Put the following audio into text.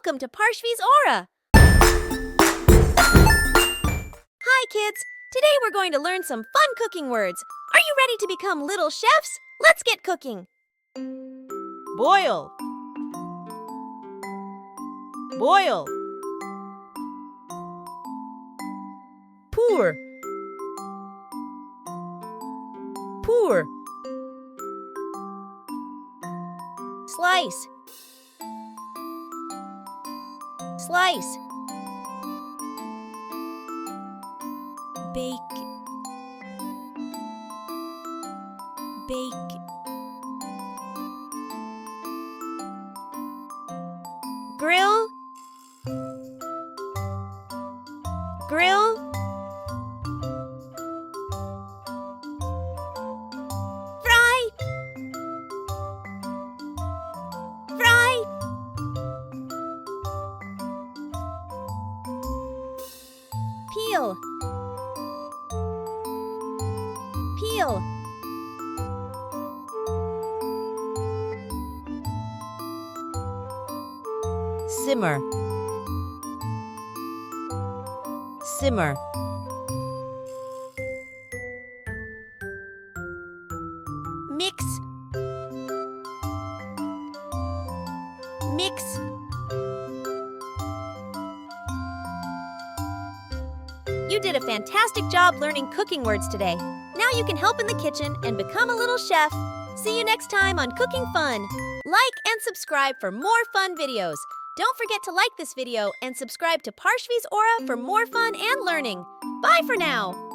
Welcome to Parshvi's Aura! Hi kids! Today we're going to learn some fun cooking words. Are you ready to become little chefs? Let's get cooking! Boil. Boil. Pour. Pour. Slice. Slice. Bake. Bake. Grill. Grill. Fry. Fry. Peel. Peel. Simmer. Simmer. Mix. Mix. You did a fantastic job learning cooking words today. Now you can help in the kitchen and become a little chef. See you next time on Cooking Fun. Like and subscribe for more fun videos. Don't forget to like this video and subscribe to Parshvi's Aura for more fun and learning. Bye for now.